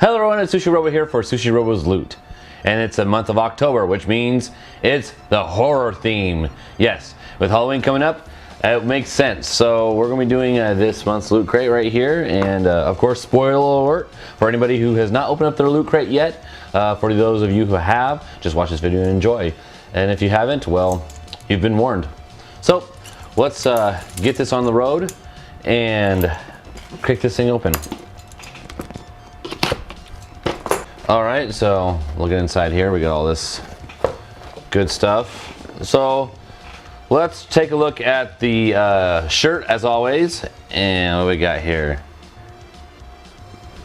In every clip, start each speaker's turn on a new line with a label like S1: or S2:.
S1: Hello everyone, it's SushiRobo here for SushiRobo's Loot. And it's the month of October, which means it's the horror theme. Yes, with Halloween coming up, it makes sense. So we're going to be doing this month's Loot Crate right here. And of course, spoiler alert for anybody who has not opened up their Loot Crate yet. For those of you who have, just watch this video and enjoy. And if you haven't, well, you've been warned. So let's get this on the road and kick this thing open. Alright, so looking inside here, we got all this good stuff. So let's take a look at the shirt as always. And what we got here?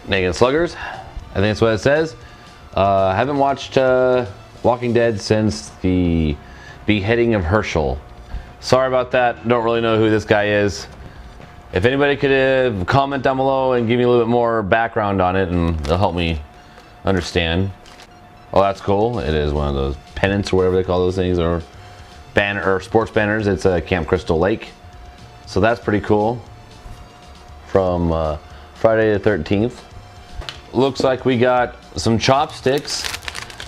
S1: Naked Sluggers, I think that's what it says. I haven't watched Walking Dead since the beheading of Herschel. Sorry about that, don't really know who this guy is. If anybody could comment down below and give me a little bit more background on it, and it'll help me understand. Oh, that's cool. It is one of those pennants or whatever they call those things, or banner or sports banners. It's a Camp Crystal Lake, so that's pretty cool. From Friday the 13th. Looks like we got some chopsticks.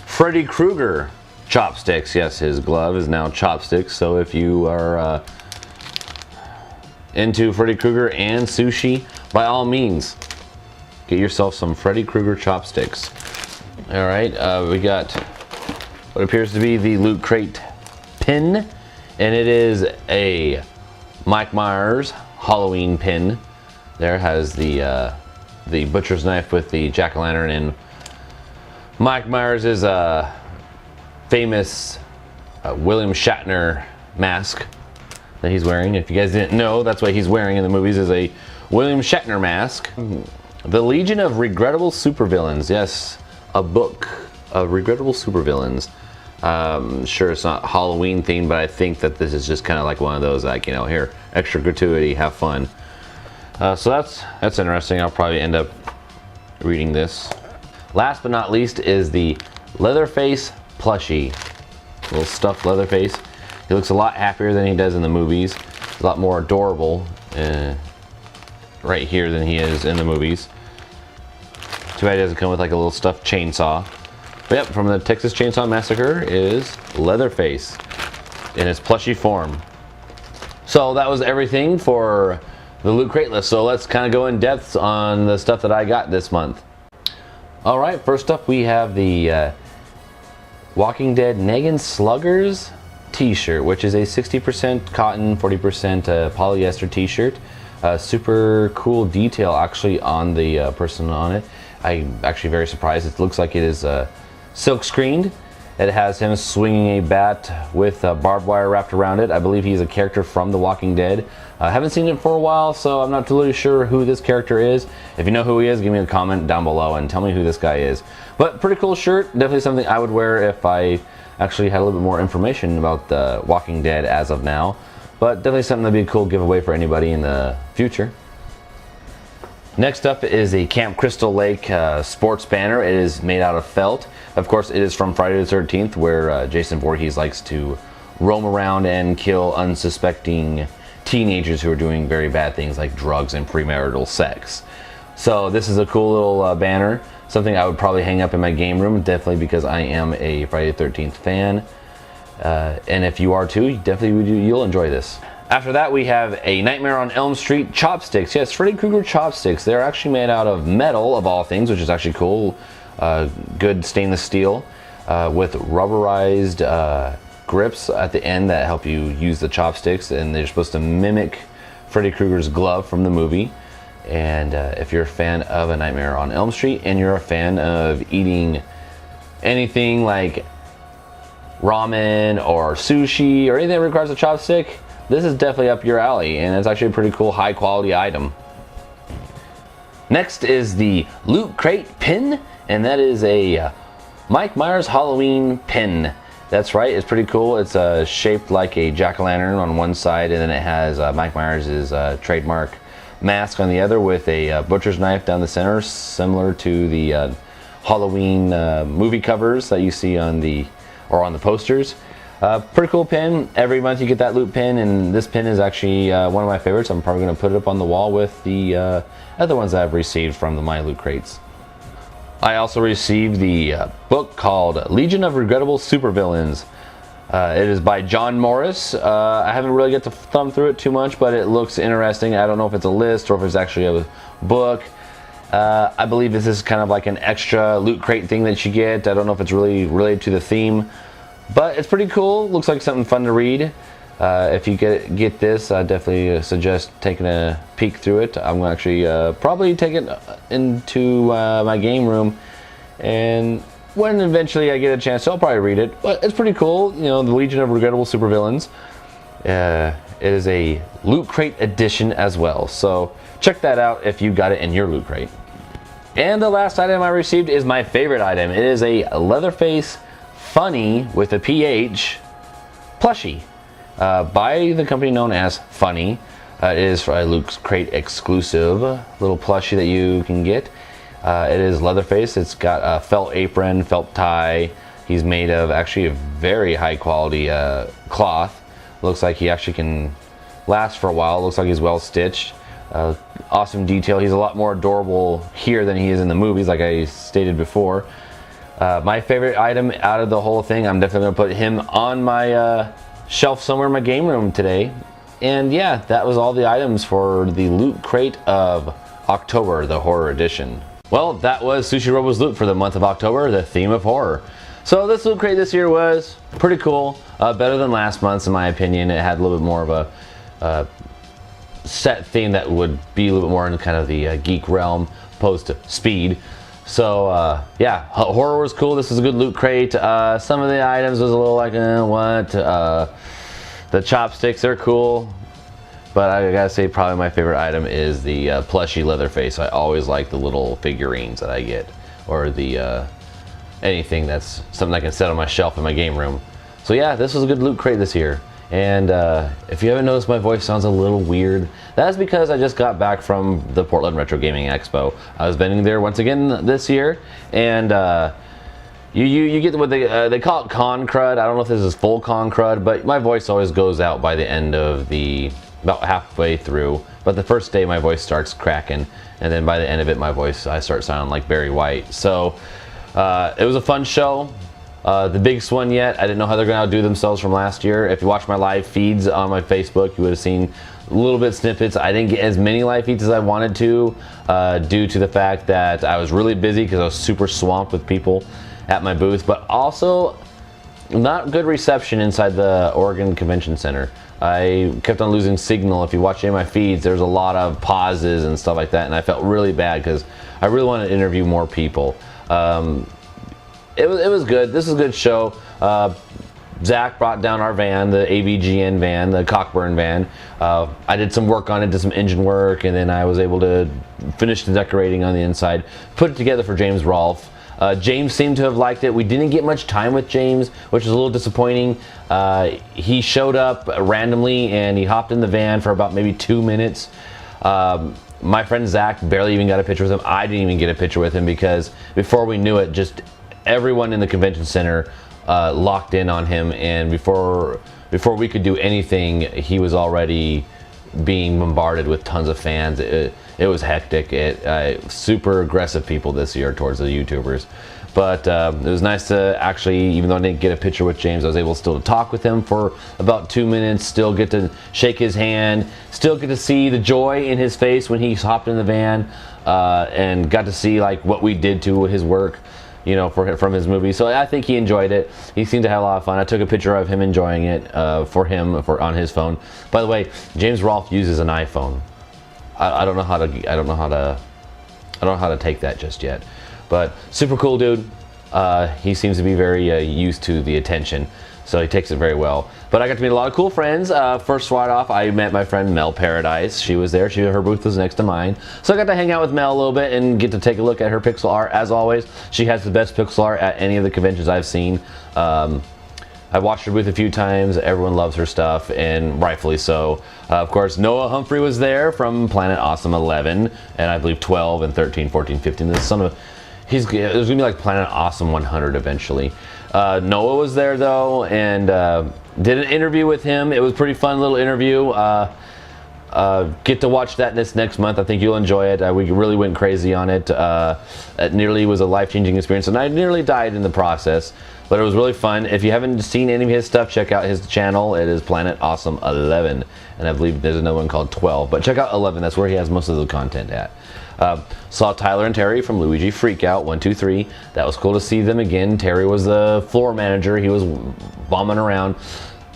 S1: Freddy Krueger chopsticks. Yes, his glove is now chopsticks. So if you are into Freddy Krueger and sushi, by all means, get yourself some Freddy Krueger chopsticks. All right, we got what appears to be the Loot Crate pin, and it is a Mike Myers Halloween pin. There has the butcher's knife with the jack-o'-lantern and Mike Myers' famous William Shatner mask that he's wearing. If you guys didn't know, that's what he's wearing in the movies, is a William Shatner mask. The Legion of Regrettable Supervillains. Yes, a book of regrettable supervillains. Sure, it's not Halloween themed, but I think that this is just kind of like one of those, like, you know, here, extra gratuity, have fun. So that's interesting. I'll probably end up reading this. Last but not least is the Leatherface plushie. Little stuffed Leatherface. He looks a lot happier than he does in the movies. A lot more adorable right here than he is in the movies. Too bad he doesn't come with like a little stuffed chainsaw. But yep, from the Texas Chainsaw Massacre is Leatherface in its plushie form. So that was everything for the Loot Crate list. So let's kind of go in depth on the stuff that I got this month. Alright, first up we have the Walking Dead Naked Sluggers t-shirt, which is a 60% cotton, 40% polyester t-shirt. Super cool detail actually on the person on it. I'm actually very surprised. It looks like it is silk screened. It has him swinging a bat with barbed wire wrapped around it. I believe he's a character from The Walking Dead. I haven't seen it for a while, so I'm not totally sure who this character is. If you know who he is, give me a comment down below and tell me who this guy is. But pretty cool shirt. Definitely something I would wear if I actually had a little bit more information about The Walking Dead as of now. But definitely something that'd be a cool giveaway for anybody in the future. Next up is a Camp Crystal Lake sports banner. It is made out of felt. Of course, it is from Friday the 13th, where Jason Voorhees likes to roam around and kill unsuspecting teenagers who are doing very bad things like drugs and premarital sex. So this is a cool little banner. Something I would probably hang up in my game room, definitely, because I am a Friday the 13th fan. And if you are too, definitely you'll enjoy this. After that, we have a Nightmare on Elm Street chopsticks. Yes, Freddy Krueger chopsticks. They're actually made out of metal, of all things, which is actually cool. Good stainless steel with rubberized grips at the end that help you use the chopsticks, and they're supposed to mimic Freddy Krueger's glove from the movie. And if you're a fan of A Nightmare on Elm Street and you're a fan of eating anything like ramen or sushi or anything that requires a chopstick, this is definitely up your alley, and it's actually a pretty cool high quality item. Next is the Loot Crate pin, and that is a Mike Myers Halloween pin. That's right, it's pretty cool. It's shaped like a jack-o'-lantern on one side, and then it has Mike Myers' trademark mask on the other, with a butcher's knife down the center, similar to the Halloween movie covers that you see on the posters. Pretty cool pin. Every month you get that loot pin, and this pin is actually one of my favorites. I'm probably going to put it up on the wall with the other ones that I've received from the My Loot Crates. I also received the book called Legion of Regrettable Supervillains. It is by John Morris. I haven't really got to thumb through it too much, but it looks interesting. I don't know if it's a list or if it's actually a book. I believe this is kind of like an extra loot crate thing that you get. I don't know if it's really related to the theme, but it's pretty cool. Looks like something fun to read. If you get this, I definitely suggest taking a peek through it. I'm going to actually probably take it into my game room, and when eventually I get a chance, I'll probably read it. But it's pretty cool, you know, the Legion of Regrettable Supervillains. It is a loot crate edition as well, so check that out if you got it in your loot crate. And the last item I received is my favorite item. It is a Leatherface Funny with a PH plushie by the company known as Funny. It is a loot crate exclusive little plushie that you can get. It is Leatherface. It's got a felt apron, felt tie. He's made of actually a very high quality cloth. Looks like he actually can last for a while. Looks like he's well stitched. Awesome detail. He's a lot more adorable here than he is in the movies, like I stated before. My favorite item out of the whole thing, I'm definitely going to put him on my shelf somewhere in my game room today. And yeah, that was all the items for the loot crate of October, the horror edition. Well, that was SushiRobo's loot for the month of October, the theme of horror. So this loot crate this year was pretty cool, better than last month's in my opinion. It had a little bit more of a set theme that would be a little bit more in kind of the geek realm, opposed to speed. So yeah, horror was cool. This was a good loot crate. Some of the items was a little like, what? The chopsticks, they're cool. But I gotta say, probably my favorite item is the plushie Leatherface. I always like the little figurines that I get, or the anything that's something I can set on my shelf in my game room. So yeah, this was a good loot crate this year. And if you haven't noticed, my voice sounds a little weird. That's because I just got back from the Portland Retro Gaming Expo. I was been there once again this year, and you get what they call it con crud. I don't know if this is full con crud, but my voice always goes out by the end of about halfway through. But the first day my voice starts cracking, and then by the end of it I start sounding like Barry White. So it was a fun show. The biggest one yet. I didn't know how they're going to outdo themselves from last year. If you watch my live feeds on my Facebook, you would have seen a little bit snippets. I didn't get as many live feeds as I wanted to due to the fact that I was really busy because I was super swamped with people at my booth, but also not good reception inside the Oregon Convention Center. I kept on losing signal. If you watch any of my feeds, there's a lot of pauses and stuff like that, and I felt really bad because I really wanted to interview more people. It was good. This is a good show. Zach brought down our van, the AVGN van, the Cockburn van. I did some work on it, did some engine work, and then I was able to finish the decorating on the inside, put it together for James Rolfe. James seemed to have liked it. We didn't get much time with James, which was a little disappointing. He showed up randomly and he hopped in the van for about maybe 2 minutes. My friend Zach barely even got a picture with him. I didn't even get a picture with him because before we knew it, just everyone in the convention center locked in on him, and before we could do anything, he was already being bombarded with tons of fans. It was hectic. Super aggressive people this year towards the YouTubers. But it was nice to actually, even though I didn't get a picture with James, I was able still to talk with him for about 2 minutes, still get to shake his hand, still get to see the joy in his face when he hopped in the van, and got to see like what we did to his work, you know, from his movie. So I think he enjoyed it. He seemed to have a lot of fun. I took a picture of him enjoying it on his phone. By the way, James Rolfe uses an iPhone. I don't know how to take that just yet. But super cool dude. He seems to be very used to the attention, so he takes it very well. But I got to meet a lot of cool friends. First right off, I met my friend Mel Paradise. She was there. Her booth was next to mine. So I got to hang out with Mel a little bit and get to take a look at her pixel art. As always, she has the best pixel art at any of the conventions I've seen. I watched her booth a few times. Everyone loves her stuff, and rightfully so. Of course, Noah Humphrey was there from Planet Awesome 11, and I believe 12 and 13, 14, 15. There's gonna be like Planet Awesome 100 eventually. Noah was there though, and did an interview with him. It was a pretty fun little interview. get to watch that this next month. I think you'll enjoy it. We really went crazy on it. It nearly was a life-changing experience, and I nearly died in the process, but it was really fun. If you haven't seen any of his stuff, check out his channel. It is Planet Awesome 11, and I believe there's another one called 12, but check out 11. That's where he has most of the content at. Saw Tyler and Terry from Luigi Freakout 123. That was cool to see them again. Terry was the floor manager. He was bombing around.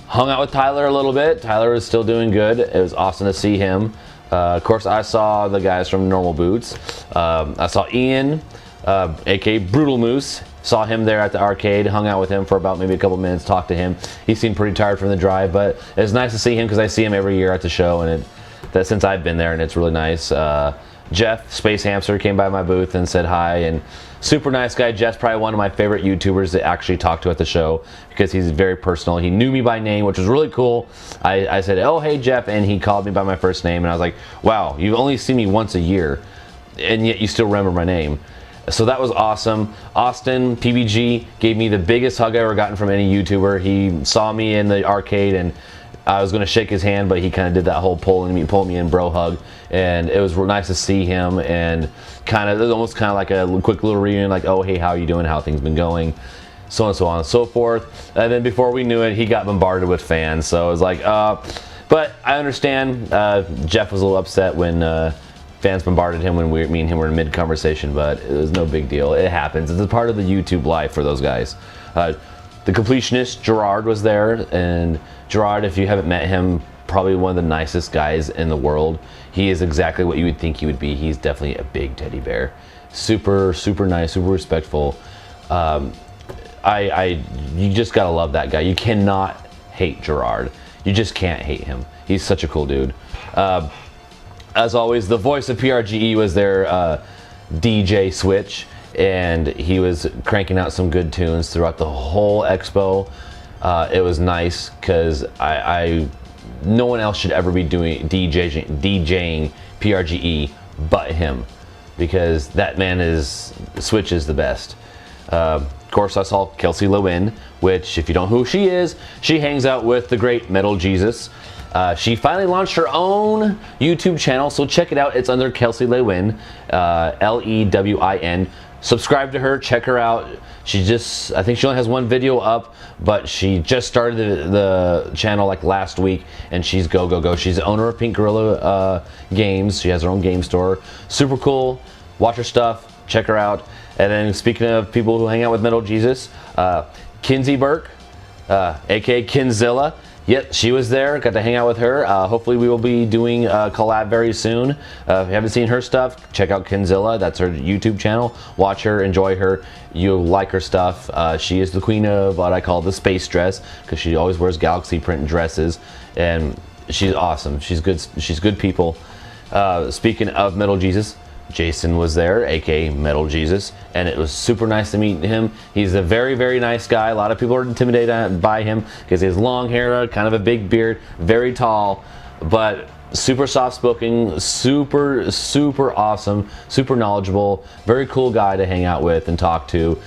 S1: Hung out with Tyler a little bit. Tyler is still doing good. It was awesome to see him. Of course, I saw the guys from Normal Boots. I saw Ian, aka Brutal Moose. Saw him there at the arcade. Hung out with him for about maybe a couple minutes. Talked to him. He seemed pretty tired from the drive, but it's nice to see him because I see him every year at the show, and since I've been there, and it's really nice. Jeff, Space Hamster, came by my booth and said hi, and super nice guy. Jeff's probably one of my favorite YouTubers to actually talk to at the show because he's very personal. He knew me by name, which was really cool. I said, oh, hey, Jeff, and he called me by my first name, and I was like, wow, you've only seen me once a year, and yet you still remember my name. So that was awesome. Austin, PBG, gave me the biggest hug I ever gotten from any YouTuber. He saw me in the arcade, and I was going to shake his hand, but he kind of did that whole pull me in bro hug, and it was real nice to see him, and it was almost kind of like a quick little reunion, like, oh, hey, how are you doing, how things been going, so on and so on and so forth. And then before we knew it, he got bombarded with fans, so it was like, but I understand. Jeff was a little upset when fans bombarded him when me and him were in mid-conversation, but it was no big deal. It happens. It's a part of the YouTube life for those guys. The completionist, Gerard, was there, and Gerard, if you haven't met him, probably one of the nicest guys in the world. He is exactly what you would think he would be. He's definitely a big teddy bear. Super, super nice, super respectful. You just gotta love that guy. You cannot hate Gerard. You just can't hate him. He's such a cool dude. As always, the voice of PRGE was their DJ Switch, and he was cranking out some good tunes throughout the whole expo. It was nice because no one else should ever be doing DJing PRGE but him, because that man Switch is the best. Of course, I saw Kelsey Lewin, which, if you don't know who she is, she hangs out with the great Metal Jesus. She finally launched her own YouTube channel, so check it out. It's under Kelsey Lewin, Lewin. Subscribe to her, check her out. I think she only has one video up, but she just started the channel like last week, and she's go. She's the owner of Pink Gorilla Games. She has her own game store. Super cool. Watch her stuff, check her out. And then, speaking of people who hang out with Metal Jesus, Kinsey Burke, aka Kinzilla. Yep, she was there. Got to hang out with her. Hopefully we will be doing a collab very soon. If you haven't seen her stuff, check out Kinzilla. That's her YouTube channel. Watch her, enjoy her. You'll like her stuff. She is the queen of what I call the space dress, because she always wears galaxy print dresses, and she's awesome. She's good. She's good people. Speaking of Metal Jesus, Jason was there, aka Metal Jesus, and it was super nice to meet him. He's a very, very nice guy. A lot of people are intimidated by him because he has long hair, kind of a big beard, very tall, but super soft-spoken, super, super awesome, super knowledgeable, very cool guy to hang out with and talk to.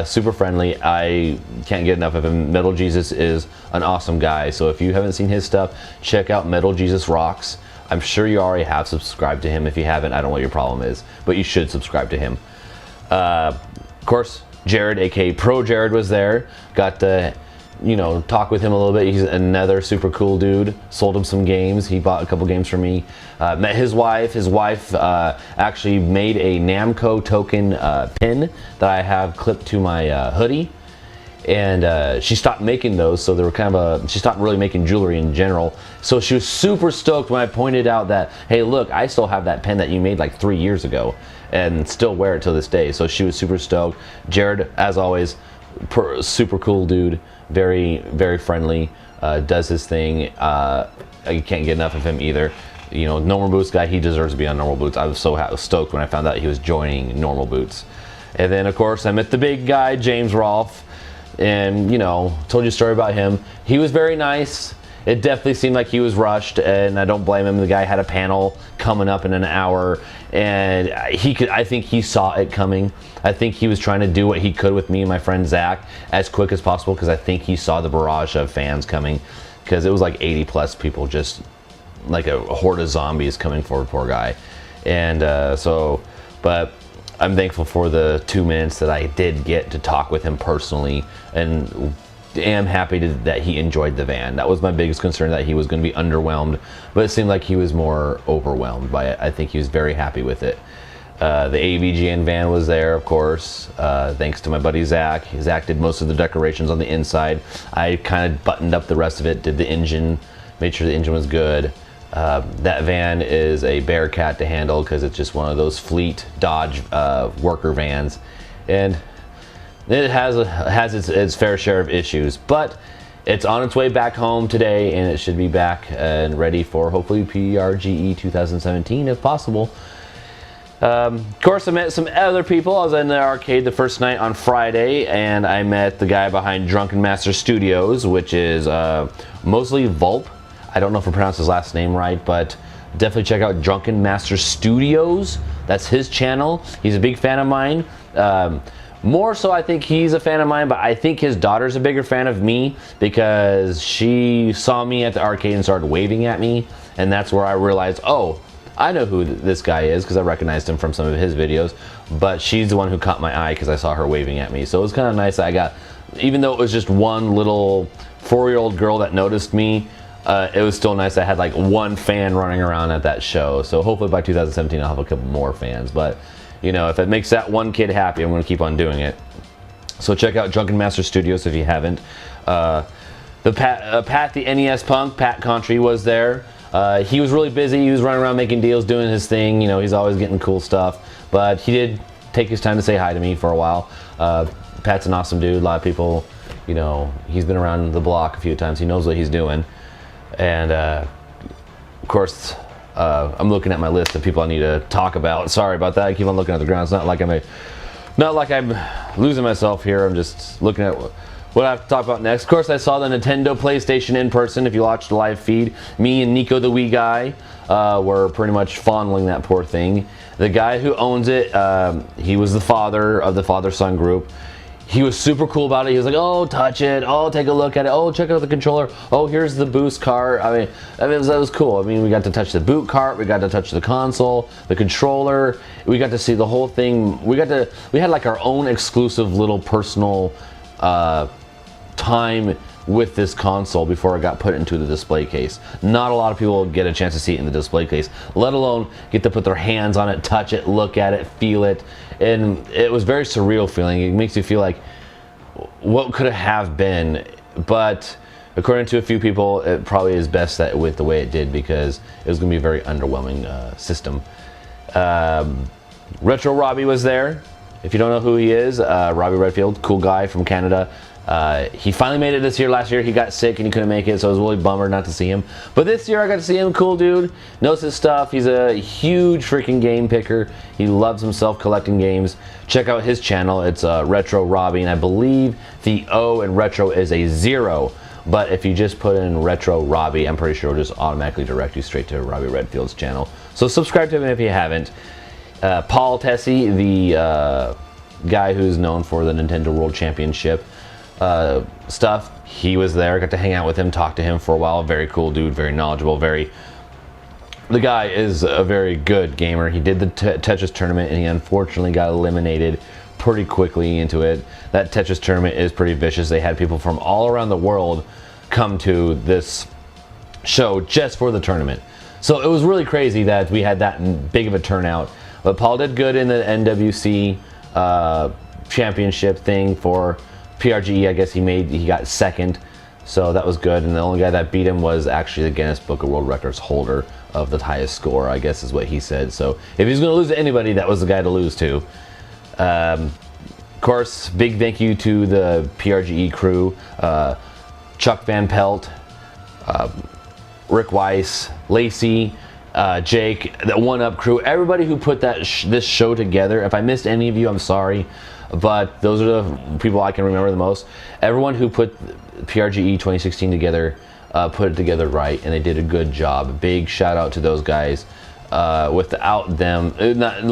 S1: Super friendly. I can't get enough of him. Metal Jesus is an awesome guy, so if you haven't seen his stuff, check out Metal Jesus Rocks. I'm sure you already have subscribed to him. If you haven't, I don't know what your problem is, but you should subscribe to him. Of course, Jared, aka Pro Jared, was there. Got to, talk with him a little bit. He's another super cool dude. Sold him some games. He bought a couple games for me. Met his wife. His wife actually made a Namco token pin that I have clipped to my hoodie. And she stopped making those, so they were she stopped really making jewelry in general. So she was super stoked when I pointed out that, hey, look, I still have that pen that you made like 3 years ago and still wear it till this day. So she was super stoked. Jared, as always, super cool dude, very, very friendly, does his thing. You can't get enough of him either. Normal Boots guy, he deserves to be on Normal Boots. I was so stoked when I found out he was joining Normal Boots. And then, of course, I met the big guy, James Rolfe. And told you a story about him. He was very nice. It definitely seemed like he was rushed, and I don't blame him. The guy had a panel coming up in an hour, and I think he saw it coming. I think he was trying to do what he could with me and my friend Zach as quick as possible, because I think he saw the barrage of fans coming, because it was like 80+ people just like a horde of zombies coming for a poor guy. And but I'm thankful for the 2 minutes that I did get to talk with him personally, and am happy that he enjoyed the van. That was my biggest concern, that he was going to be underwhelmed, but it seemed like he was more overwhelmed by it. I think he was very happy with it. The AVGN van was there, of course, thanks to my buddy Zach. Zach did most of the decorations on the inside. I kind of buttoned up the rest of it, did the engine, made sure the engine was good. That van is a Bearcat to handle because it's just one of those fleet Dodge worker vans, and it has its fair share of issues, but it's on its way back home today, and it should be back and ready for hopefully PRGE 2017 if possible. Of course, I met some other people. I was in the arcade the first night on Friday, and I met the guy behind Drunken Master Studios, which is mostly Vulp. I don't know if I pronounced his last name right, but definitely check out Drunken Master Studios. That's his channel. He's a big fan of mine. More so, I think he's a fan of mine, but I think his daughter's a bigger fan of me because she saw me at the arcade and started waving at me, and that's where I realized, oh, I know who this guy is because I recognized him from some of his videos, but she's the one who caught my eye because I saw her waving at me. So it was kind of nice that I got, even though it was just one little 4-year-old girl that noticed me, it was still nice. I had like one fan running around at that show. So hopefully by 2017 I'll have a couple more fans. But you know, if it makes that one kid happy, I'm going to keep on doing it. So check out Drunken Master Studios if you haven't. Pat the NES Punk, Pat Contry was there. He was really busy. He was running around making deals, doing his thing. You know, he's always getting cool stuff. But he did take his time to say hi to me for a while. Pat's an awesome dude. A lot of people, you know, he's been around the block a few times. He knows what he's doing. And of course, I'm looking at my list of people I need to talk about. Sorry about that. I keep on looking at the ground. It's not like I'm losing myself here. I'm just looking at what I have to talk about next. Of course, I saw the Nintendo PlayStation in person. If you watched the live feed, me and Nico the Wee Guy were pretty much fondling that poor thing. The guy who owns it, he was the father of the father-son group. He was super cool about it. He was like, oh, touch it. Oh, take a look at it. Oh, check out the controller. Oh, here's the boost cart. I mean that was cool. I mean, we got to touch the boot cart. We got to touch the console, the controller. We got to see the whole thing. We had like our own exclusive little personal time with this console before it got put into the display case. Not a lot of people get a chance to see it in the display case, let alone get to put their hands on it, touch it, look at it, feel it. And it was very surreal feeling. It makes you feel like what could have been, but according to a few people, it probably is best that with the way it did because it was going to be a very underwhelming system. Retro Robbie was there. If you don't know who he is, Robbie Redfield, cool guy from Canada. He finally made it this year. Last year he got sick and he couldn't make it, so it was really bummer not to see him. But this year I got to see him. Cool dude, knows his stuff. He's a huge freaking game picker. He loves himself collecting games. Check out his channel. It's Retro Robbie, and I believe the O in retro is a 0. But if you just put in Retro Robbie, I'm pretty sure it'll just automatically direct you straight to Robbie Redfield's channel. So subscribe to him if you haven't. Paul Tessie, the guy who's known for the Nintendo World Championship stuff, he was there. Got to hang out with him, talk to him for a while. Very cool dude, very knowledgeable, the guy is a very good gamer. He did the Tetris tournament and he unfortunately got eliminated pretty quickly into it. That Tetris tournament is pretty vicious. They had people from all around the world come to this show just for the tournament. So it was really crazy that we had that big of a turnout. But Paul did good in the NWC championship thing for PRGE. I guess he got second, so that was good. And the only guy that beat him was actually the Guinness Book of World Records holder of the highest score, I guess is what he said. So if he's going to lose to anybody, that was the guy to lose to. Of course, big thank you to the PRGE crew, Chuck Van Pelt, Rick Weiss, Lacey, Jake, the One Up crew, everybody who put this show together. If I missed any of you, I'm sorry, but those are the people I can remember the most. Everyone who put PRGE 2016 together, put it together right, and they did a good job. Big shout out to those guys. without them,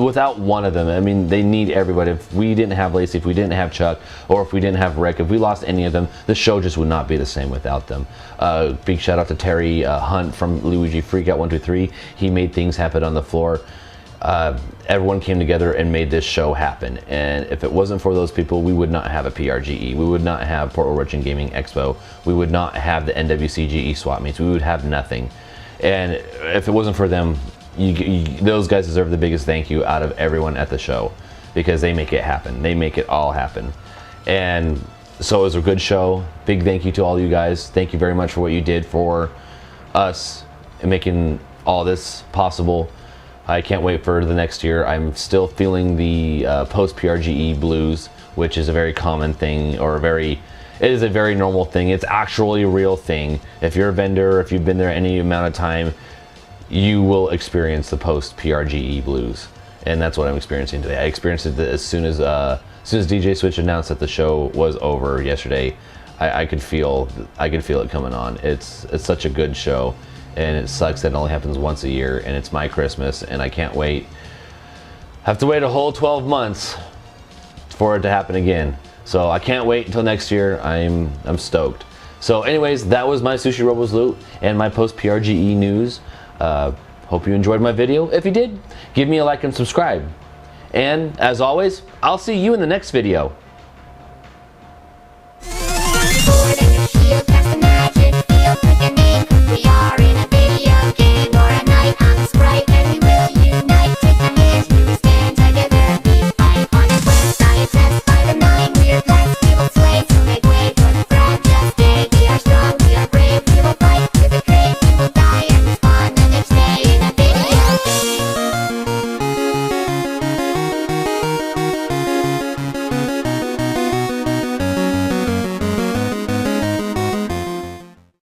S1: without one of them. I mean, they need everybody. If we didn't have Lacey, if we didn't have Chuck, or if we didn't have Rick, if we lost any of them, the show just would not be the same without them. Big shout out to Terry Hunt from Luigi Freakout 123. He made things happen on the floor. Everyone came together and made this show happen, and if it wasn't for those people, we would not have a PRGE, we would not have Portland Retro Gaming Expo, we would not have the NWCGE swap meets, we would have nothing. And if it wasn't for them, those guys deserve the biggest thank you out of everyone at the show, because they make it happen, they make it all happen. And so it was a good show. Big thank you to all you guys. Thank you very much for what you did for us and making all this possible. I can't wait for the next year. I'm still feeling the post-PRGE blues, which is a very common thing, or it is a very normal thing. It's actually a real thing. If you're a vendor, if you've been there any amount of time, you will experience the post-PRGE blues. And that's what I'm experiencing today. I experienced it as soon as DJ Switch announced that the show was over yesterday. I could feel it coming on. It's such a good show. And it sucks that it only happens once a year, and it's my Christmas, and I can't wait. Have to wait a whole 12 months for it to happen again. So I can't wait until next year. I'm stoked. So anyways, that was my SushiRobo's loot and my post-PRGE news. Hope you enjoyed my video. If you did, give me a like and subscribe. And as always, I'll see you in the next video.